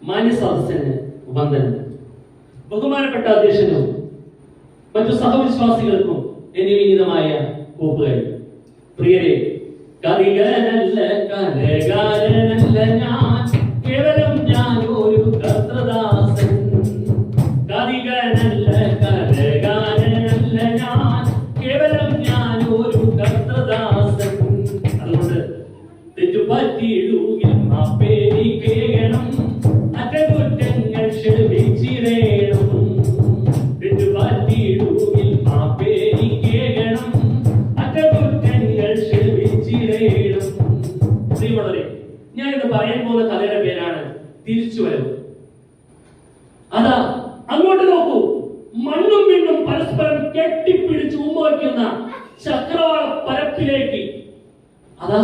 മാന്യ സദസ്സിന് വന്ദനം. ബഹുമാനപ്പെട്ട അധ്യക്ഷനും മറ്റു സഹവിശ്വാസികൾക്കും എന്റെ വിനീതമായ കൂപ്പുകൾ. പ്രിയരെ, കവികനല്ല കലകാരനല്ല ഞാൻ, കേവലം ഞാൻ ഒരു കർത്തൃദാസൻ. കവികനല്ല കലകാരനല്ല ഞാൻ, കേവലം ഞാൻ ഒരു കർത്തൃദാസൻ. അതുകൊണ്ട് തെറ്റുപറ്റിയിടുകിൽ മാപ്പേരി കേൾക്കണം, അറ്റകുറ്റങ്ങൾ ക്ഷമിച്ചിടേണം. തെറ്റുപറ്റിയിടുകിൽ മാപ്പേരി കേൾക്കണം, അറ്റകുറ്റങ്ങൾ ക്ഷമിച്ചിടേണം. ശ്രീവളരെ, ഞാൻ ഇന്ന് പറയാൻ പോകുന്ന കഥയുടെ പേരാണ് തിരിച്ചുവരവ്. അതാ അങ്ങോട്ട് നോക്കൂ, മണ്ണും വിണ്ണും പരസ്പരം കെട്ടിപ്പിടിച്ച് ഉമ്മവയ്ക്കുന്ന ചക്രവാള പരപ്പിലേക്ക് അതാ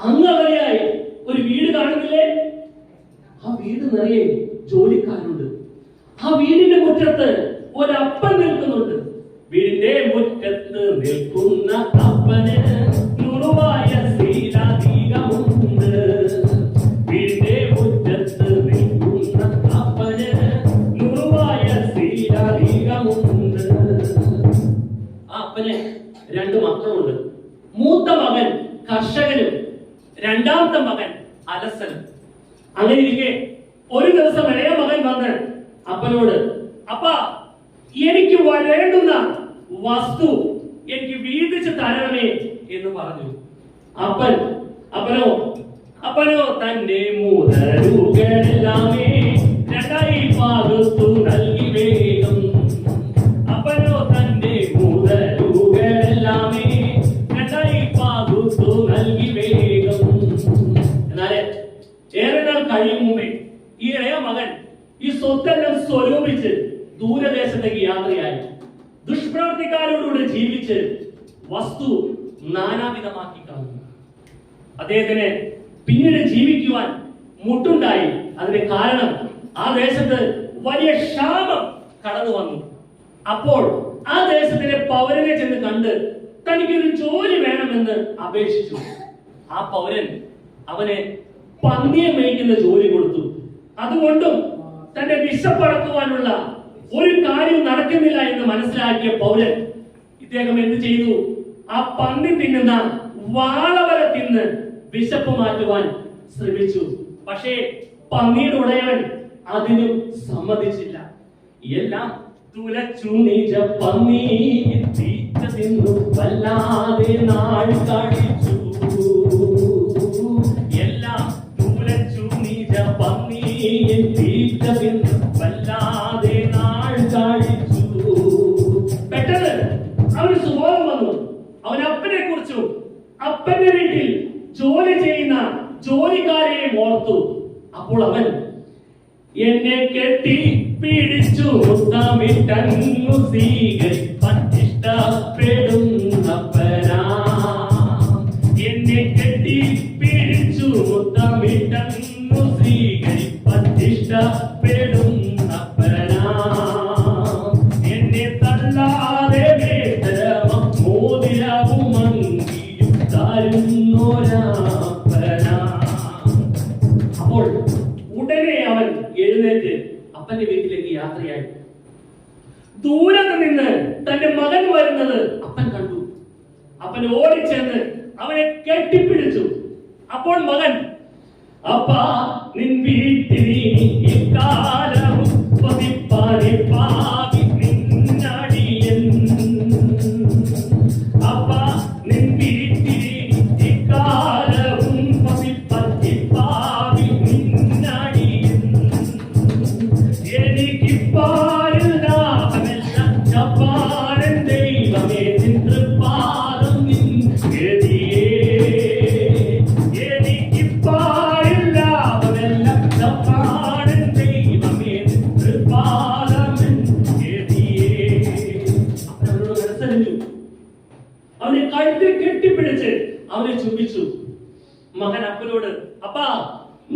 അങ്ങകലെയായി ഒരു വീട് കാണുന്നില്ലേ? ആ വീട് നിറയെ ജോലിക്കാരുണ്ട്. ആ വീടിന്റെ മുറ്റത്ത് ഒരപ്പൻ നിൽക്കുന്നുണ്ട്. വീടിന്റെ മുറ്റത്ത് നിൽക്കുന്ന അപ്പന് നുറുവായ ശീലാധികമുണ്ട്. വീടിന്റെ മുറ്റത്ത് നിൽക്കുന്ന അപ്പന് നുറുവായ ശീലാധികമുണ്ട്. ആ അപ്പന് 2 മക്കളുണ്ട്. മൂത്ത മകൻ കർഷകനും രണ്ടാമത്തെ മകൻ അലസനും. അങ്ങനെ ഇരിക്കെ ഒരു ദിവസം ഇളയ മകൻ വന്ന് അപ്പനോട്, അപ്പാ, എനിക്ക് വേണ്ടുന്ന വസ്തു എനിക്ക് വീതിച്ച് തരണമേ എന്ന് പറഞ്ഞു. അപ്പനോ തന്റെ മുതലുകളെല്ലാമേ 2 പകുത്തു നൽകി വേഗം. അപ്പനോ തന്റെ മുതലുകളെല്ലാമേ 2 പകുത്തു നൽകി വേഗം. എന്നാല് ഏറെ നാൾ കഴിയും മുമ്പേ ഈ ഇളയ മകൻ ഈ സ്വത്തെല്ലാം സ്വരൂപിച്ച് ദൂരദേശത്തേക്ക് യാത്രയായി. ദുഷ്പ്രവർത്തിക്കാരോടുകൂടെ ജീവിച്ച് വസ്തു നാനാവിധമാക്കി കളഞ്ഞു. അദ്ദേഹത്തിന് പിന്നീട് ജീവിക്കുവാൻ മുട്ടുണ്ടായി. അതിന് കാരണം ആ ദേശത്ത് വലിയ ക്ഷാമം കടന്നു വന്നു. അപ്പോൾ ആ ദേശത്തിലെ പൗരനെ ചെന്ന് കണ്ട് തനിക്കൊരു ജോലി വേണമെന്ന് അപേക്ഷിച്ചു. ആ പൗരൻ അവനെ പന്നിയെ മേയ്ക്കുന്ന ജോലി കൊടുത്തു. അതുകൊണ്ടും തന്റെ വിശപ്പടക്കുവാനുള്ള ഒരു കാര്യം നടക്കുന്നില്ല എന്ന് മനസ്സിലാക്കിയ പൗരൻ ഇദ്ദേഹം എന്ത് ചെയ്തു? ആ പന്നി തിന്നുന്ന വാളവര തിന്ന് വിശപ്പ് മാറ്റുവാൻ ശ്രമിച്ചു. പക്ഷേ പന്നിയുടെ ഉടയവൻ അതിനും സമ്മതിച്ചില്ല. എല്ലാം തുലച്ചു നീച്ച പന്നി തീറ്റ തിന്നു വല്ലാതെ നാൾ കഴിച്ചു. എല്ലാം തുലച്ചു നീച്ച പന്നി തീറ്റ തിന്നു വല്ലാതെ നാൾ കഴിച്ചു. പെട്ടെന്ന് അവന് സുബോധം വന്നു. അവൻ അപ്പനെ കുറിച്ചും അപ്പന്റെ വീട്ടിൽ ജോലി ചെയ്യുന്ന ജോലിക്കാരെയും ഓർത്തു. അപ്പോൾ അവൻ എന്നെ കെട്ടി പിടിച്ചു മുത്തമിട്ടങ്ങു സ്വീകരിപ്പാൻ ഇഷ്ടപ്പെടുന്നപ്പനാ. എന്നെ കെട്ടി പിടിച്ചു മുത്തമിട്ടങ്ങു സ്വീകരിപ്പാൻ ഇഷ്ടപ്പെടുന്നപ്പനാ. എന്നെ തള്ളാതെ വേദനവും മോതിരവും അങ്കിയും തരുന്നോരാപ്പനാ. അപ്പോൾ ഉടനെ അവൻ എഴുന്നേറ്റ് അപ്പന്റെ വീട്ടിലേക്ക് യാത്രയായി. ദൂരത്ത് നിന്ന് തന്റെ മകൻ വരുന്നത് അപ്പൻ കണ്ടു. അപ്പൻ ഓടിച്ചെന്ന് അവനെ കെട്ടിപ്പിടിച്ചു. അപ്പോൾ മകൻ, അപ്പാ, നിൻ വീട്ടിൽ ഇക്കാലവും പതിപ്പാനി പാവി നിന്നടിയൻ. അപ്പാ, നിൻ വീട്ടിൽ ഇക്കാലവും പതിപ്പത്തി പാവി നിന്നടിയൻ. എനിക്കിപ്പാരിൽ ലാഭമെല്ലാം ചപ്പാരൻ ദൈവമേ നിൻ തൃപ്പാദം നിൻ ഗതിയേ. എനിക്കിപ്പാരിൽ ലാഭമെല്ലാം ചപ്പാരൻ ദൈവമേ നിൻ തൃപ്പാദം നിൻ ഗതിയേ. അവനോട് മനസ്സറിഞ്ഞു. അവനെ കഴുത്തിൽ കെട്ടിപ്പിടിച്ച് അവനെ ചുംബിച്ചു. മകൻ അപ്പനോട്, അപ്പാ,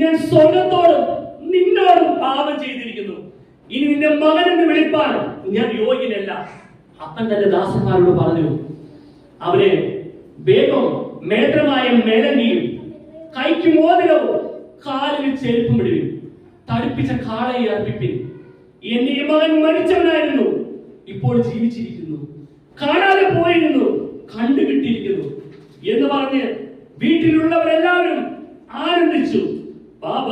ഞാൻ സ്വർഗത്തോടും നിന്നോടും പാപം ചെയ്തിരിക്കുന്നു. ഇനി നിന്റെ മകൻ എന്ന് വിളിപ്പാൻ ഞാൻ യോഗ്യനല്ല. അപ്പൻ തന്റെ ദാസന്മാരോട് പറഞ്ഞു, അവരെ വേഗം മേത്രമായ മേലങ്കിയും കൈക്ക് മോതിരവും കാലിൽ ചെരുപ്പും ഇടുവിൻ. തടിപ്പിച്ച കാളയെ അർപ്പിപ്പിൻ. എന്റെ ഈ മകൻ മരിച്ചവനായിരുന്നു, ഇപ്പോൾ ജീവിച്ചിരിക്കുന്നു, കാണാതെ പോയിരുന്നു, കണ്ടുകിട്ടിയിരിക്കുന്നു എന്ന് പറഞ്ഞ് വീട്ടിലുള്ളവരെല്ലാവരും ആനന്ദിച്ചു. പാപ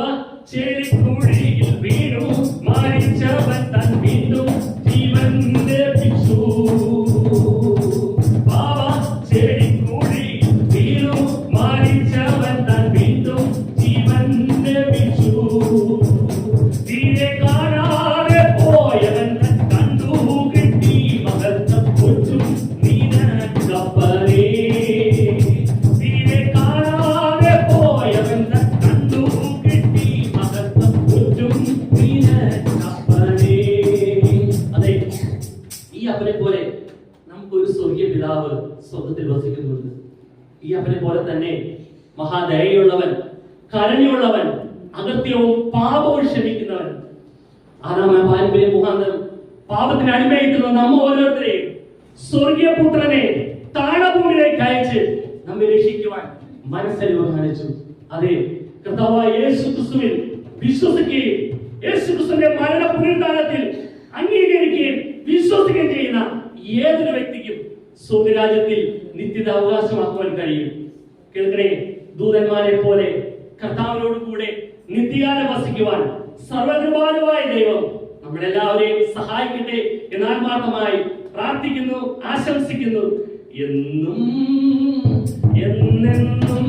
ചെളിക്കുഴിയിൽ വീണു മരിച്ചവൻ തൻ വീണ്ടും ജീവൻ ലഭിച്ചു. പാപ ചെളിക്കുഴിയിൽ വീണു മരിച്ചവൻ തൻ വീണ്ടും ജീവൻ ലഭിച്ചു. തീരെ കാണാതെ പോയവൻ കണ്ടു കിട്ടി മഹത്വം കൊച്ചും നീനക്കപ്പരേ. തീരെ കാണാതെ പോയവൻ കണ്ടു കിട്ടി മഹത്വം കൊച്ചും നീനക്കപ്പരേ. അതെ, ഈ അപ്പനെ പോലെ നമുക്കൊരു സ്വർഗീയ പിതാവ് സ്വർഗത്തിൽ വസിക്കുന്നുണ്ട്. ഈ അപ്പനെ പോലെ തന്നെ മഹാദയുള്ളവൻ, കരുണയുള്ളവൻ, അകൃത്യവും പാപവും ക്ഷമിക്കുന്നവൻ. ആദാമ പാരമ്പര്യ മുഖാന്തരം പാപത്തിന് അടിമയായിട്ടുള്ള നമ്മ ഓരോരുത്തരെയും സ്വർഗീയ പുത്രനെ താണഭൂമിയിലേക്ക് അയച്ച് നമ്മെ രക്ഷിക്കുവാൻ മനസ്സലിവ് കാണിച്ചു. അതെ, കർത്താവായ യേശു ക്രിസ്തുവിൽ വിശ്വസിക്കുകയും യേശു ക്രിസ്തുവിന്റെ മരണ പുനരുദ്ധാനത്തിൽ അംഗീകരിക്കുകയും വിശ്വസിക്കുകയും ചെയ്യുന്ന ഏതൊരു വ്യക്തിക്കും സ്വർഗരാജ്യത്തിൽ നിത്യത അവകാശമാക്കുവാൻ കഴിയും. കേൾക്കണേ, ദൂതന്മാരെ പോലെ കർത്താവിനോട് കൂടെ നിത്യകാലം വസിക്കുവാൻ സർവകൃപാലുവായ ദൈവം നമ്മളെല്ലാവരെയും സഹായിക്കട്ടെ എന്ന് ആത്മാർത്ഥമായി പ്രാർത്ഥിക്കുന്നു, ആശംസിക്കുന്നു. എന്നും എന്നെന്നും